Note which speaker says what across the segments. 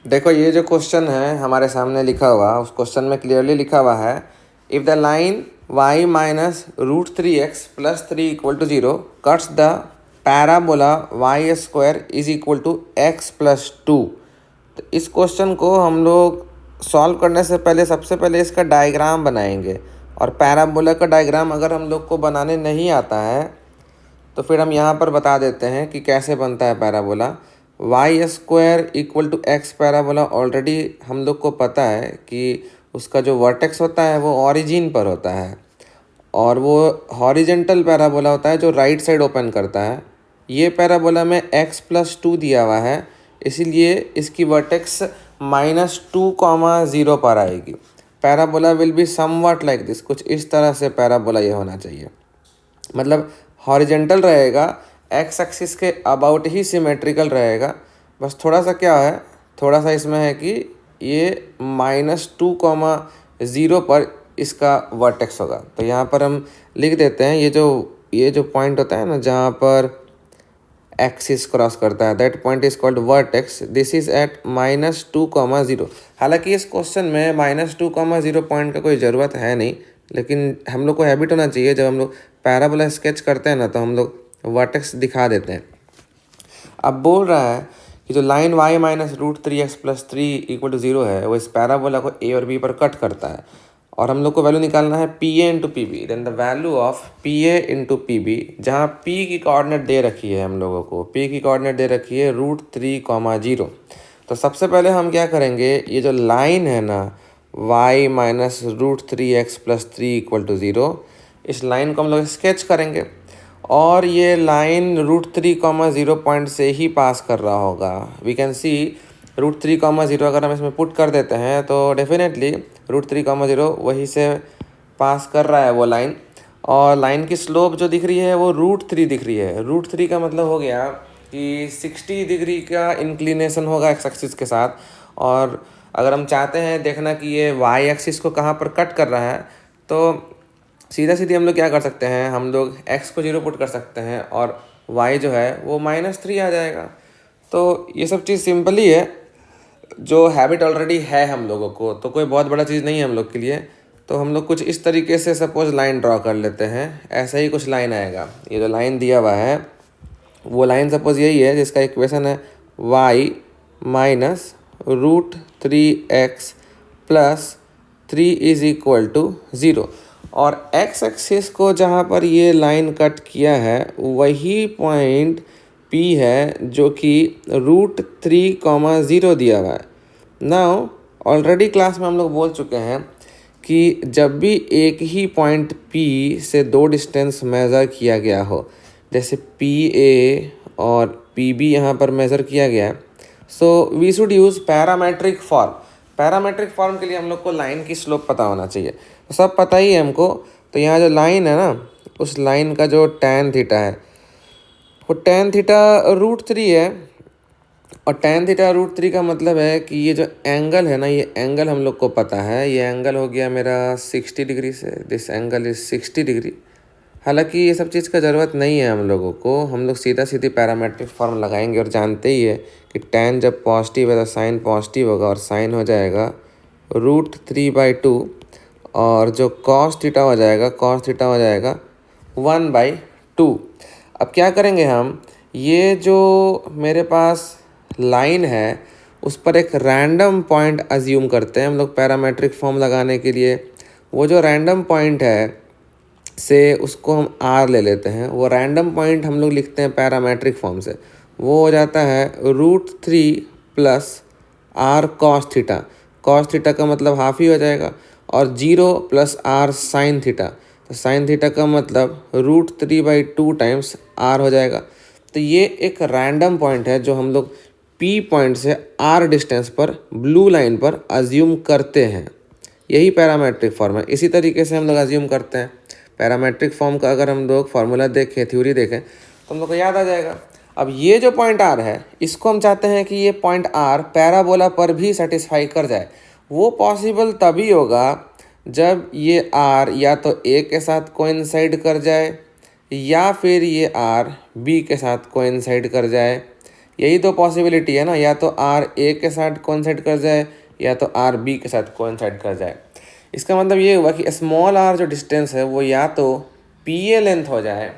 Speaker 1: देखो ये जो क्वेश्चन है हमारे सामने लिखा हुआ, उस क्वेश्चन में क्लियरली लिखा हुआ है, if the line y minus root three x plus three equal to zero cuts the parabola y square is equal to x plus two. तो इस क्वेश्चन को हम लोग सॉल्व करने से पहले सबसे पहले इसका डायग्राम बनाएंगे। और पैराबोला का डायग्राम अगर हम लोग को बनाने नहीं आता है तो फिर हम यहाँ पर बता देते हैं कि कैसे बनता है parabola. Y square equal to x parabola already हम लोग को पता है कि उसका जो वर्टेक्स होता है वो ओरिजिन पर होता है और वो हॉरिजेंटल पैराबोला होता है जो राइट साइड ओपन करता है। ये पैराबोला में x प्लस टू दिया हुआ है, इसीलिए इसकी वर्टेक्स -2, 0 पर आएगी। Parabola will be somewhat like this, कुछ इस तरह से पैराबोला ये होना चाहिए। मतलब हॉरिजेंटल रहेगा, एक्स एक्सिस के अबाउट ही सिमेट्रिकल रहेगा। बस थोड़ा सा क्या है, थोड़ा सा इसमें है कि ये -2, 0 पर इसका वर्टेक्स होगा। तो यहाँ पर हम लिख देते हैं ये जो पॉइंट होता है ना जहाँ पर एक्सिस क्रॉस करता है, that point is called vertex. This is at -2, 0। हालांकि इस क्वेश्चन में -2, 0 पॉइंट का कोई ज़रूरत है नहीं, लेकिन हम लोग को हैबिट होना चाहिए जब हम लोग पैराबोला स्केच करते हैं ना तो हम लोग वर्टेक्स दिखा देते हैं। अब बोल रहा है कि जो line y minus root three x plus three equal to zero है वो इस पैराबोला को a और b पर कट करता है और हम लोग को वैल्यू निकालना है P A into P B. Then the value of P A into P B, जहाँ p की कोऑर्डिनेट दे रखी है, हम लोगों को p की कोऑर्डिनेट दे रखी है √3, 0। तो सबसे पहले हम क्या करेंगे, ये जो लाइन है ना y minus root three x plus three equal to zero, इस लाइन को हम लोग स्केच करेंगे और ये लाइन √3, 0 पॉइंट से ही पास कर रहा होगा। वी कैन सी √3, 0 अगर हम इसमें पुट कर देते हैं तो डेफिनेटली √3, 0 वहीं से पास कर रहा है वो लाइन। और लाइन की स्लोप जो दिख रही है वो √3 दिख रही है। √3 का मतलब हो गया कि 60 डिग्री का इंक्लिनेशन होगा एक्स एक्सिस के साथ। और अगर हम चाहते हैं देखना कि ये वाई एक्सिस को कहाँ पर कट कर रहा है तो सीधा सीधी हम लोग क्या कर सकते हैं, हम लोग x को 0 पुट कर सकते हैं और y जो है वो -3 आ जाएगा। तो ये सब चीज़ सिंपल ही है, जो हैबिट ऑलरेडी है हम लोगों को, तो कोई बहुत बड़ा चीज़ नहीं है हम लोग के लिए। तो हम लोग कुछ इस तरीके से सपोज लाइन ड्रॉ कर लेते हैं, ऐसा ही कुछ लाइन आएगा। ये जो लाइन दिया हुआ है वो लाइन सपोज यही है जिसका इक्वेशन है y minus root three x plus three is equal to zero. और x एक्सिस को जहाँ पर ये लाइन कट किया है वही पॉइंट P है जो कि √3, 0 दिया हुआ है। नाउ ऑलरेडी क्लास में हम लोग बोल चुके हैं कि जब भी एक ही पॉइंट P से दो डिस्टेंस मेज़र किया गया हो, जैसे PA और PB यहाँ पर मेज़र किया गया है, so we should use parametric form. Parametric form के लिए हम लोग को लाइन की स्लोप पता होना चाहिए, तो सब पता ही है हमको। तो यहाँ जो लाइन है ना, उस लाइन का जो tan थीटा है वो tan थीटा √3 है। और tan थीटा √3 का मतलब है कि ये जो एंगल है ना, ये एंगल हम लोग को पता है, ये एंगल हो गया मेरा 60 डिग्री से, दिस एंगल इज 60 डिग्री। हालांकि ये सब चीज़ का ज़रूरत नहीं है हम लोगों को, हम लोग सीधा सीधी पैरामेट्रिक फॉर्म लगाएंगे और जानते ही है कि tan जब पॉजिटिव है तो साइन पॉजिटिव होगा और साइन हो जाएगा √3/2 और जो cos थीटा हो जाएगा, cos थीटा हो जाएगा 1/2। अब क्या करेंगे हम, ये जो मेरे पास लाइन है उस पर एक रैंडम पॉइंट अज्यूम करते हैं हम लोग पैरामेट्रिक फॉर्म लगाने के लिए। वो जो रैंडम पॉइंट है से उसको हम r ले लेते हैं। वो रैंडम पॉइंट हम लोग लिखते हैं पैरामेट्रिक फॉर्म से, वो हो जाता है √3 + r cos theta. cos theta का मतलब हाफ ही हो जाएगा और 0 + r sin थीटा। तो sin थीटा का मतलब √3/2 टाइम्स r हो जाएगा। तो ये एक रैंडम पॉइंट है जो हम लोग P पॉइंट से r डिस्टेंस पर ब्लू लाइन पर अज्यूम करते हैं। यही पैरामेट्रिक फॉर्म है। इसी तरीके से हम लोग अज्यूम करते हैं। पैरामेट्रिक फॉर्म का अगर हम लोग फार्मूला देखें, थ्योरी देखें तो हम लोग को याद आ जाएगा। अब ये जो पॉइंट r है इसको हम चाहते हैं कि ये पॉइंट r पैराबोला पर भी सेटिस्फाई कर जाए। वो पॉसिबल तभी होगा जब ये r या तो a के साथ कोइंसाइड कर जाए या फिर ये r b के साथ कोइंसाइड कर जाए यही तो पॉसिबिलिटी है ना, या तो आर ए के साथ कोइंसाइड कर जाए या तो आर बी के साथ कोइंसाइड कर जाए। इसका मतलब ये हुआ कि स्मॉल आर जो डिस्टेंस है वो या तो पी ए लेंथ हो जाए,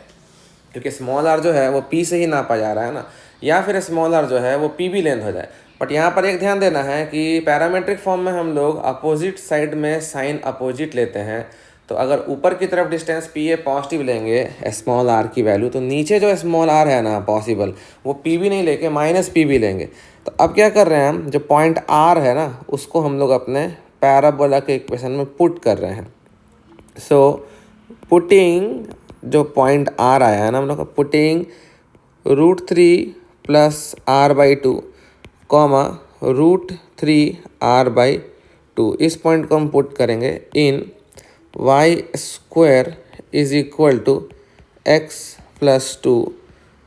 Speaker 1: क्योंकि स्मॉल आर जो है वो पी से ही नापा जा रहा है ना, या फिर स्मॉल आर जो है वो पी बी लेंथ हो जाए। बट यहाँ पर एक ध्यान देना है कि पैरामेट्रिक फॉर्म में हम लोग अपोजिट साइड में साइन अपोजिट लेते हैं। तो अगर ऊपर की तरफ डिस्टेंस पी ए पॉजिटिव लेंगे स्मॉल आर की वैल्यू, तो नीचे जो स्मॉल आर है ना पॉसिबल, वो पी बी नहीं लेके माइनस पी बी लेंगे। तो अब क्या कर रहे हैं हम, जो पॉइंट आर है ना उसको हम लोग अपने पैराबोला के इक्वेशन में पुट कर रहे हैं। सो पुटिंग जो पॉइंट आर आया है ना हम लोग का, putting √3 plus R by two comma √3r/2, इस पॉइंट को हम पुट करेंगे in y² is equal to x+2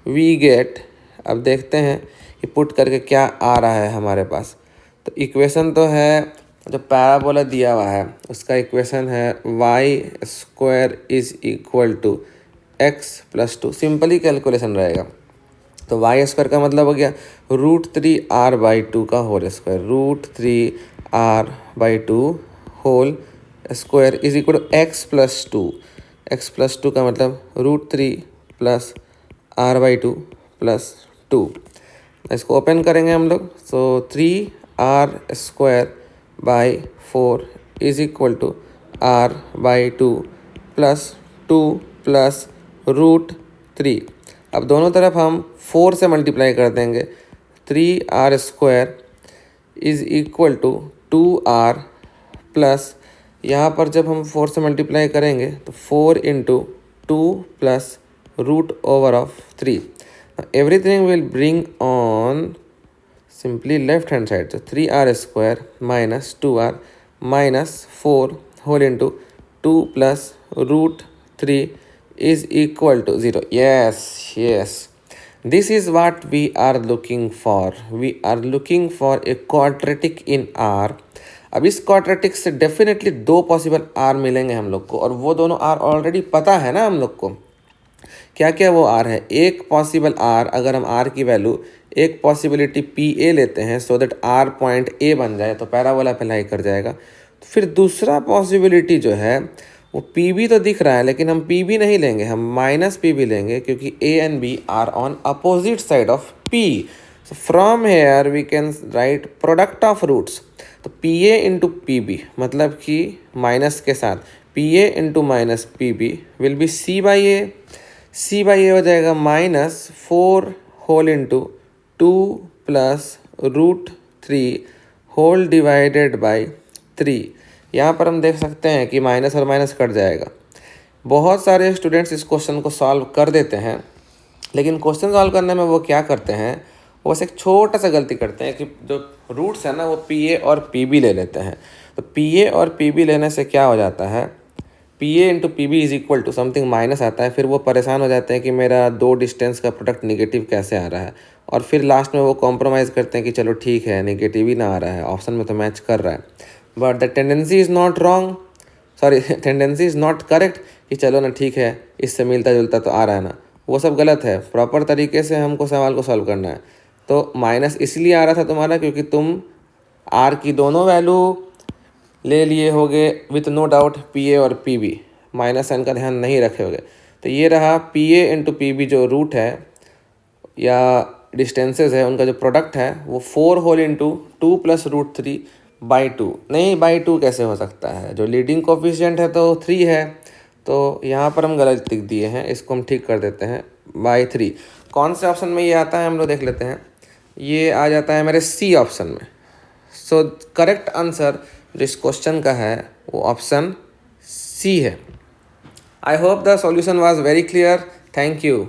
Speaker 1: we get. अब देखते हैं कि पुट करके क्या आ रहा है हमारे पास। तो इक्वेशन तो है, जो पैराबोला दिया हुआ है उसका इक्वेशन है y² is equal to x+2, simply calculation रहेगा। तो y² का मतलब हो गया √3r/2 का whole square, √3r/2 whole square is equal to x+2। x+2 का मतलब √3 प्लस r/2 प्लस 2। इसको ओपन करेंगे हम लोग। So 3r²/4 is equal to r/2 plus 2 plus √3। अब दोनों तरफ हम 4 से मल्टीप्लाई कर देंगे। 3r² is equal to 2r plus, यहाँ पर जब हम 4 से मल्टीप्लाई करेंगे तो 4 into 2 plus √3। Everything will bring on simply left hand side. तो 3r² minus 2r minus 4 whole into 2 plus √3 is equal to 0. Yes, this is what we are looking for. We are looking for a quadratic in R. अब इस quadratic से definitely 2 possible R मिलेंगे हम लोग को, और वो दोनों R ऑलरेडी पता है ना हम लोग को। क्या क्या वो R है? एक पॉसिबल R, अगर हम R की वैल्यू एक पॉसिबिलिटी पी ए लेते हैं so that R point A बन जाए तो पैराबोला अप्लाई कर जाएगा। तो फिर दूसरा पॉसिबिलिटी जो है वो पी बी तो दिख रहा है, लेकिन हम पी बी नहीं लेंगे, हम माइनस पी बी लेंगे, क्योंकि A and B are on opposite side of P. So from here we can write product of roots. तो P A into P B मतलब कि माइनस के साथ P A into minus P B will be c/a। c/a हो जाएगा -4 whole into 2 plus √3 whole divided by 3। यहाँ पर हम देख सकते हैं कि माइनस और माइनस कट जाएगा। बहुत सारे स्टूडेंट्स इस क्वेश्चन को सॉल्व कर देते हैं, लेकिन क्वेश्चन सॉल्व करने में वो क्या करते हैं, वो बस एक छोटा सा गलती करते हैं कि जो रूट्स है ना वो पी ए और पी बी ले लेते हैं। तो पी ए और पी बी लेने से क्या हो जाता है, P A into P B is equal to something minus आता है। फिर वो परेशान हो जाते हैं कि मेरा 2 डिस्टेंस का प्रोडक्ट निगेटिव कैसे आ रहा है, और फिर लास्ट में वो कॉम्प्रोमाइज़ करते हैं कि चलो ठीक है निगेटिव ही ना आ रहा है, ऑप्शन में तो मैच कर रहा है। But the tendency is not wrong, sorry tendency is not correct कि चलो ना ठीक है इससे मिलता जुलता तो आ रहा है ना, वो सब गलत है। प्रॉपर तरीके से हमको सवाल को सॉल्व करना है। तो माइनस इसलिए आ रहा था तुम्हारा क्योंकि तुम आर की दोनों वैल्यू ले लिए होगे with no doubt P A और पी बी, माइनस साइन का ध्यान नहीं रखे होगे। तो ये रहा P A into P B जो रूट है या डिस्टेंसेस है उनका जो प्रोडक्ट है वो 4 होल इंटू 2 प्लस √3/2। नहीं बाई 2 कैसे हो सकता है, जो लीडिंग कोफिशिएंट है तो 3 है, तो यहाँ पर हम गलत लिख दिए हैं, इसको हम ठीक कर देते हैं /3। कौन से ऑप्शन में ये आता है हम लोग देख लेते हैं। ये आ जाता है मेरे सी ऑप्शन में। सो करेक्ट आंसर जो इस क्वेश्चन का है वो ऑप्शन सी है। I hope the solution was very clear. Thank you.